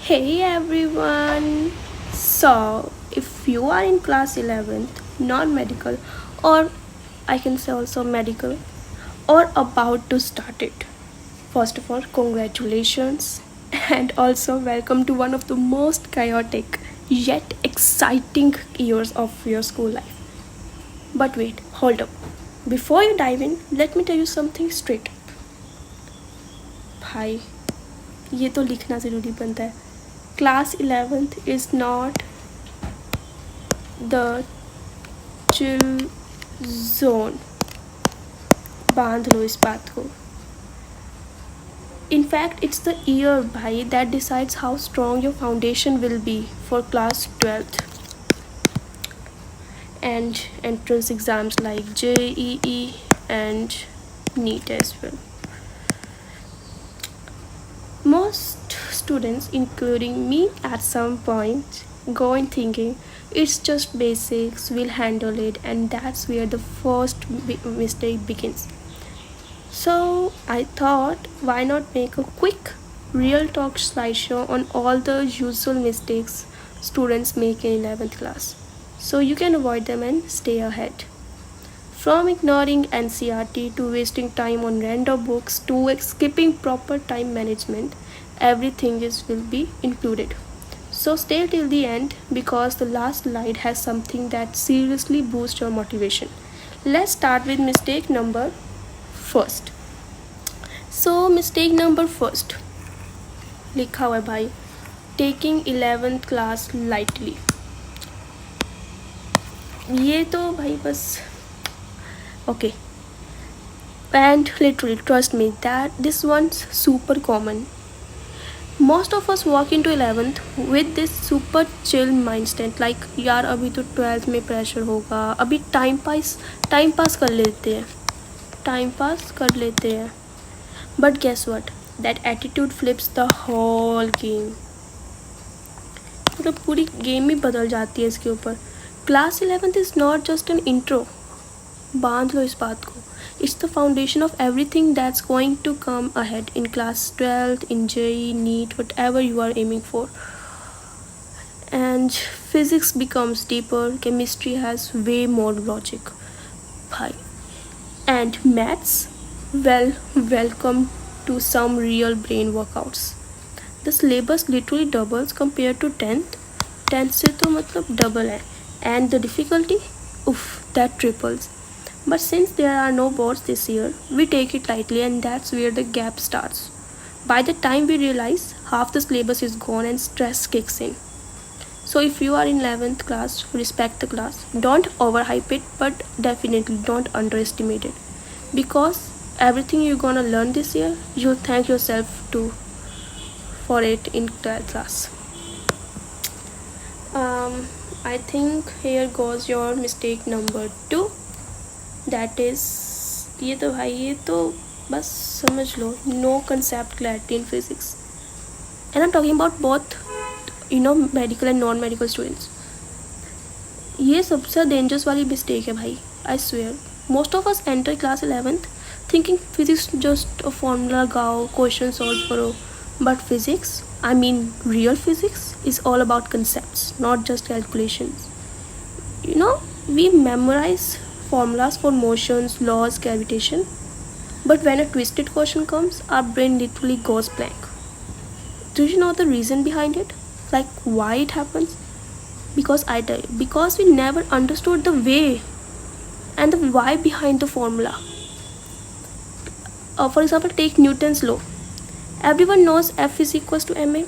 Hey everyone! So, if you are in class 11th, non medical, or I can say also medical, or about to start it, first of all, congratulations, and also welcome to one of the most chaotic yet exciting years of your school life. But wait, hold up. Before you dive in, let me tell you something straight. भाई ये तो लिखना ज़रूरी बनता है. Class 11th is not the chill zone. बांध लो इस बात को. In fact, it's the year bhai that decides how strong your foundation will be for class 12th and entrance exams like JEE and NEET as well. Most students, including me at some point, go in thinking it's just basics, we'll handle it, and that's where the first mistake begins. So I thought, why not make a quick real talk slideshow on all the usual mistakes students make in 11th class so you can avoid them and stay ahead. From ignoring NCRT to wasting time on random books to skipping proper time management, everything will be included. So stay till the end because the last slide has something that seriously boosts your motivation. Let's start with mistake number first. So mistake number first लिखा हुआ है भाई, taking 11th class lightly. ये तो भाई बस okay, and literally trust me that this one's super common. Most of us walk into 11th with this super chill mindset like यार अभी तो 12th में pressure होगा, अभी टाइम पास कर लेते हैं. But guess what? That attitude flips the whole game. मतलब पूरी गेम ही बदल जाती है इसके ऊपर. Class 11th is not just an intro. बांध लो इस बात को. It's the foundation of everything that's going to come ahead in class 12th, in JEE, NEET, whatever you are aiming for. And physics becomes deeper, chemistry has way more logic. Bhai. And maths, well, welcome to some real brain workouts. The syllabus literally doubles compared to 10th. 10th से तो मतलब double है. And the difficulty, oof, that triples. But since there are no boards this year, we take it lightly and that's where the gap starts. By the time we realize, half the syllabus is gone and stress kicks in. So if you are in 11th class, respect the class. Don't overhype it, but definitely don't underestimate it. Because everything you're gonna learn this year, you'll thank yourself for it in 12th class. I think here goes your mistake number 2. That is, ये तो भाई ये तो बस समझ लो, no concept clarity in physics. And I'm talking about both medical and non-medical students. ये सबसे dangerous वाली mistake है भाई. I swear. Most of us enter class 11th thinking physics just a formula गाओ, question solve करो. But physics, I mean real physics, is all about concepts, not just calculations. We memorize formulas for motions, laws, gravitation. But when a twisted question comes, our brain literally goes blank. Do you know the reason behind it? Like why it happens? Because I tell you, because we never understood the way and the why behind the formula. For example, take Newton's law. Everyone knows F is equals to ma.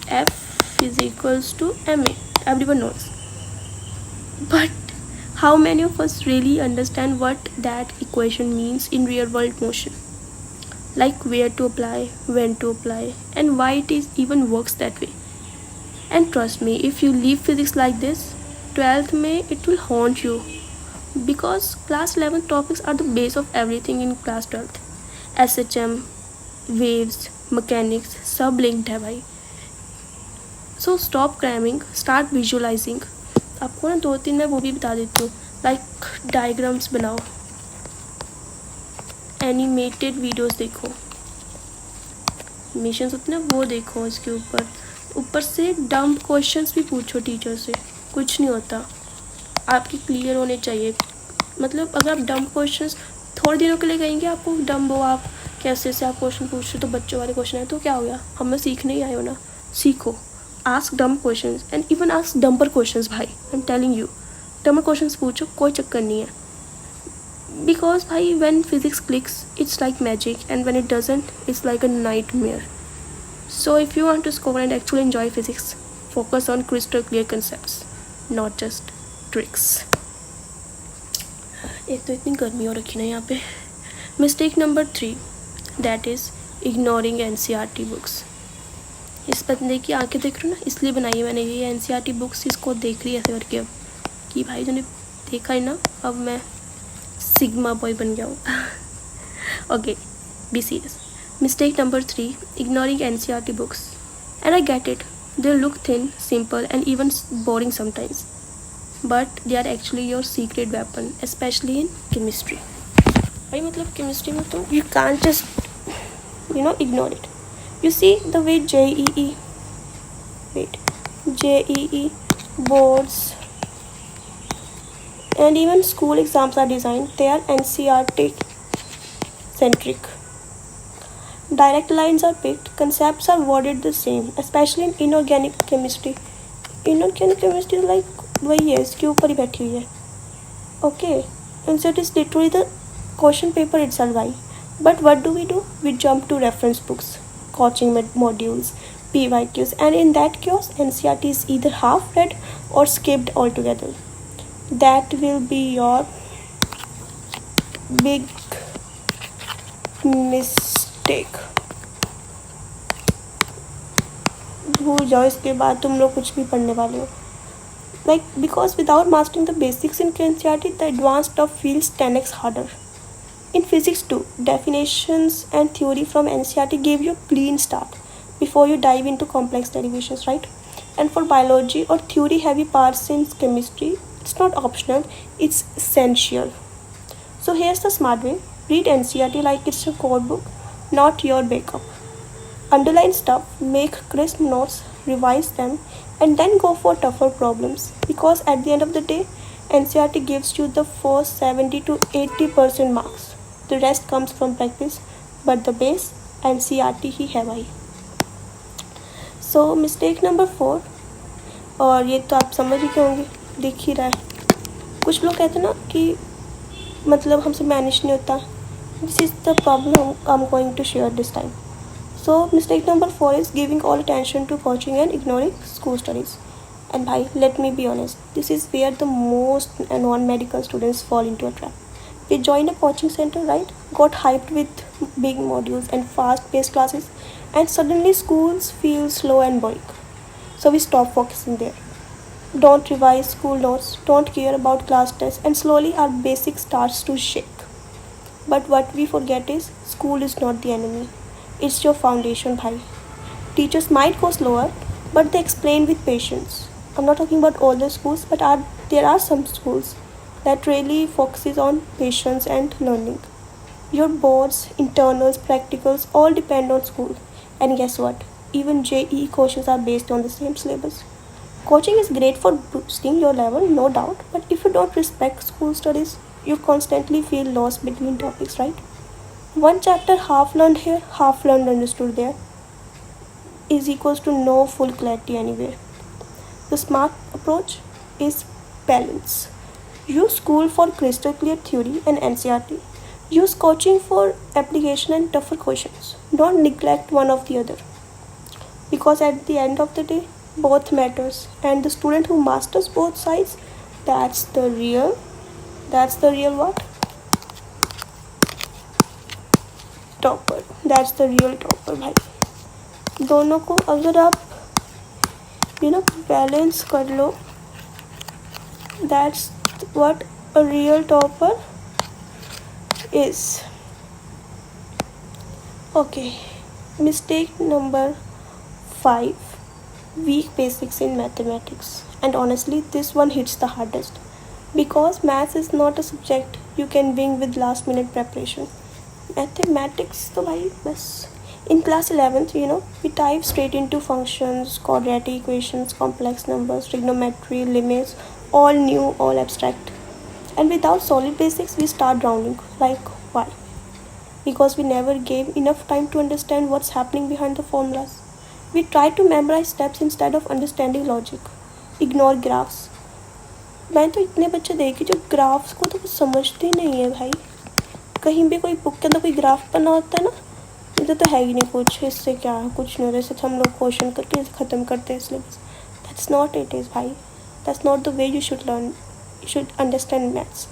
F is equals to ma. Everyone knows. But how many of us really understand what that equation means in real world motion? Like where to apply, when to apply, and why it is even works that way. And trust me, if you leave physics like this, 12th May it will haunt you. Because class 11 topics are the base of everything in class 12th. SHM, waves, mechanics, सब linked है भाई. So stop cramming, start visualizing. आपको ना 2-3 मैं वो भी बता देती हूँ. Like diagrams बनाओ, एनिमेटेड वीडियोस देखो, एनिमेशंस होते हैं ना, वो देखो इसके ऊपर। ऊपर से डम्प क्वेश्चंस भी पूछो टीचर से, कुछ नहीं होता, आपके क्लियर होने चाहिए। मतलब अगर आप डम्प क्वेश्चंस थोड़े दिनों के लिए कहेंगे आपको डम्प हो, आप कैसे से आप क्वेश्चन पूछ रहे हो, तो बच्चों वाले क्वेश्चन है तो क्या हो गया, हमें सीखने ही आए हो ना, सीखो। Ask dump questions and even ask dumber questions भाई, I am telling you, dumber questions पूछो, कोई चक्कर नहीं है। Because bhai, when physics clicks, it's like magic, and when it doesn't, it's like a nightmare. So if you want to score and actually enjoy physics, focus on crystal clear concepts, not just tricks. एक तो इतनी गर्मी हो रखी ना यहाँ पे। Mistake number 3, that is ignoring NCERT books. इस बंदे की आंखें देख रहे हो ना, इसलिए बनाई है मैंने ये NCERT बुक्स, इसको देख रही है ऐसे करके अब कि भाई तूने देखा है ना, अब मैं सिग्मा बॉय बन गया हूँ। Okay, be serious. Mistake number 3, ignoring NCERT books. And I get it, they look thin, simple and even boring sometimes, but they are actually your secret weapon, especially in chemistry. भाई मतलब chemistry में तो you can't just ignore it. You see the way JEE boards and even school exams are designed, they are NCERT centric. Direct lines are picked, concepts are worded the same, especially in inorganic chemistry. Inorganic chemistry is like वही है, इसके ऊपर ही बैठी हुई है। Okay, NCERT is literally the question paper itself, भाई. But what do? We jump to reference books, coaching modules, PYQs, and in that chaos, NCERT is either half read or skipped altogether. That will be your big mistake. भूल जाओ, इसके बाद तुम लोग कुछ भी पढ़ने वाले हो. Like, because without mastering the basics in NCERT, the advanced stuff feels 10x harder. In physics too, definitions and theory from NCERT give you a clean start before you dive into complex derivations, right? And for biology or theory heavy parts in chemistry, it's not optional, it's essential. So here's the smart way. Read NCERT like it's your code book, not your backup. Underline stuff, make crisp notes, revise them, and then go for tougher problems. Because at the end of the day, NCERT gives you the first 70 to 80% marks. The rest comes from practice, but the base NCERT ही है भाई. So mistake number 4, और ये तो आप समझ ही गए होंगे, दिख ही रहा है. कुछ लोग कहते हैं ना कि मतलब हमसे मैनेज नहीं होता. This is the problem I'm going to share this time. So mistake number 4 is giving all attention to coaching and ignoring school studies. And bhai, let me be honest, this is where the most non-medical students fall into a trap. We join a coaching center, right? Got hyped with big modules and fast-paced classes, and suddenly schools feel slow and boring. So we stop focusing there. Don't revise school notes, don't care about class tests, and slowly our basic starts to shake. But what we forget is school is not the enemy. It's your foundation, bhai. Teachers might go slower, but they explain with patience. I'm not talking about all the schools, but there are some schools that really focuses on patience and learning. Your boards, internals, practicals all depend on school. And guess what? Even JEE questions are based on the same syllabus. Coaching is great for boosting your level, no doubt, but if you don't respect school studies, you constantly feel lost between topics, right? One chapter half learned here, half learned understood there is equals to no full clarity anywhere. The smart approach is balance. Use school for crystal clear theory and NCERT. Use coaching for application and tougher questions. Don't neglect one of the other. Because at the end of the day, both matters. And the student who masters both sides, that's the real what? Topper. That's the real topper, भाई. दोनों को अगर आप balance कर लो, that's what a real topper is. Okay, mistake number 5, weak basics in mathematics. And honestly, this one hits the hardest because maths is not a subject you can wing with last minute preparation. Mathematics तो भाई बस In class 11th, we dive straight into functions, quadratic equations, complex numbers, trigonometry, limits, all new, all abstract. And without solid basics, we start drowning. Like, why? Because we never gave enough time to understand what's happening behind the formulas. We try to memorize steps instead of understanding logic. Ignore graphs. मैंने तो इतने बच्चे देखे जो graphs को तो कुछ समझते ही नहीं है भाई. कहीं भी कोई बुक के अंदर कोई ग्राफ बना होता है ना, इधर तो है ही नहीं कुछ, इससे क्या कुछ नहीं होता, जैसे हम लोग क्वेश्चन करके ख़त्म करते हैं syllabus. That's not it is भाई. That's not the way you should learn. You should understand maths.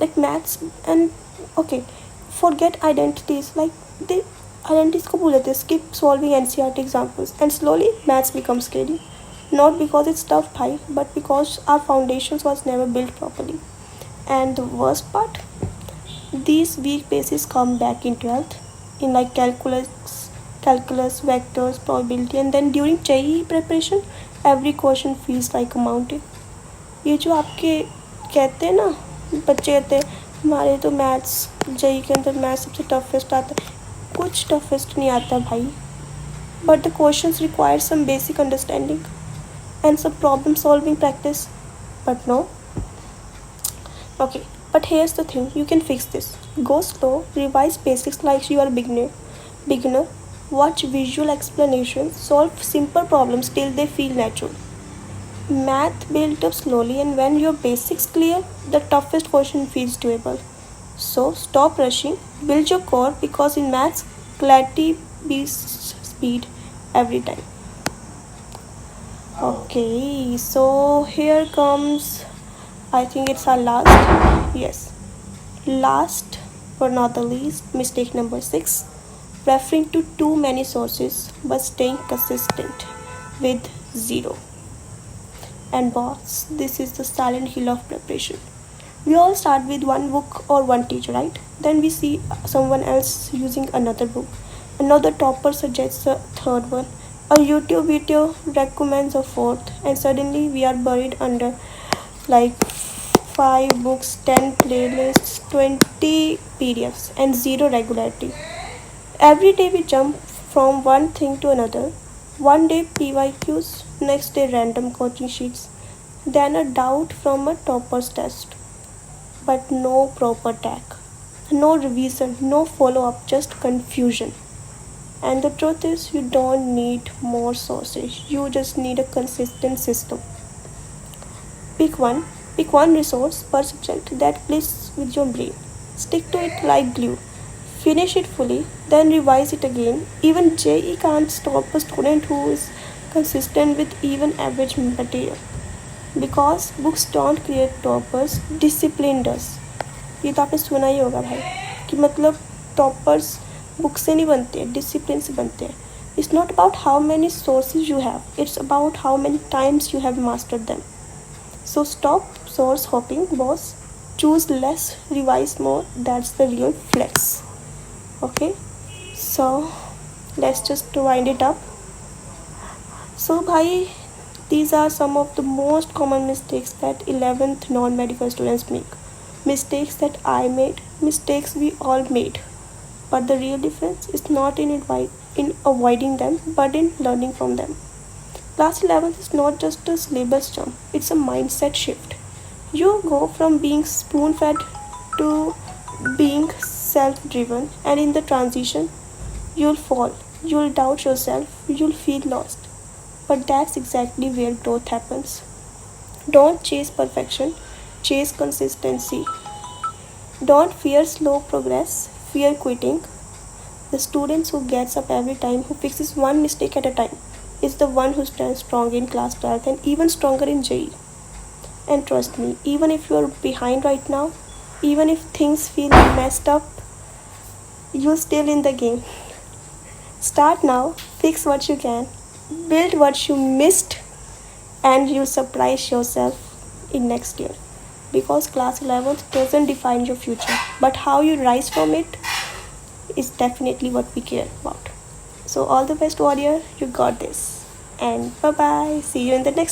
Like maths and okay, forget identities. Like the identities को भूल जाते, skip solving NCERT examples, and slowly maths becomes scary. Not because it's tough, bhai, but because our foundations was never built properly. And the worst part, these weak bases come back in 12th, in like calculus, vectors, probability, and then during JEE preparation, every question feels like a mountain. ये जो आपके कहते हैं ना, बच्चे कहते हैं हमारे तो मैथ्स जेई के अंदर मैथ्स सबसे टफेस्ट आता है. कुछ टफेस्ट नहीं आता भाई, but the questions require some basic understanding and some problem solving practice. But no. Okay, but here's the thing, you can fix this. Go slow, revise basics like you are beginner, watch visual explanation, solve simple problems till they feel natural. Math built up slowly, and when your basics clear, the toughest question feels doable. So stop rushing, build your core, because in maths, clarity beats speed every time. Okay, so here comes, I think it's our last but not the least, mistake number 6, referring to too many sources but staying consistent with 0. And boss, this is the silent hill of preparation. We all start with one book or one teacher, right? Then we see someone else using another book. Another topper suggests a third one. A YouTube video recommends a fourth. And suddenly we are buried under like 5 books, 10 playlists, 20 PDFs, and 0 regularity. Every day we jump from one thing to another. One day PYQs, next day random coaching sheets, then a doubt from a topper's test. But no proper tag, no revision, no follow-up, just confusion. And the truth is, you don't need more sources, you just need a consistent system. Pick one resource per subject that clicks with your brain. Stick to it like glue. Finish it fully, then revise it again. Even JEE can't stop a student who is consistent with even average material. Because books don't create toppers, discipline does. ये तो आपने सुना ही होगा भाई, कि मतलब toppers book से नहीं बनते, डिसिप्लिन से बनते हैं. It's not about how many sources you have, it's about how many times you have mastered them. So stop source hopping, boss. Choose less, revise more. That's the real flex. Okay, so let's just wind it up. So bhai, these are some of the most common mistakes that 11th non-medical students make. Mistakes that I made, mistakes we all made. But the real difference is not in avoiding them, but in learning from them. Class 11th is not just a syllabus jump, it's a mindset shift. You go from being spoon-fed to being self-driven, and in the transition you'll fall, you'll doubt yourself, you'll feel lost, but that's exactly where growth happens. Don't chase perfection, chase consistency. Don't fear slow progress, fear quitting. The students who gets up every time, who fixes one mistake at a time, is the one who stands strong in class 12th and even stronger in JEE. And trust me, even if you're behind right now, even if things feel messed up, you're still in the game. Start now, fix what you can, build what you missed, and you'll surprise yourself in next year. Because class 11th doesn't define your future, but how you rise from it is definitely what we care about. So all the best, warrior, you got this. And bye bye, see you in the next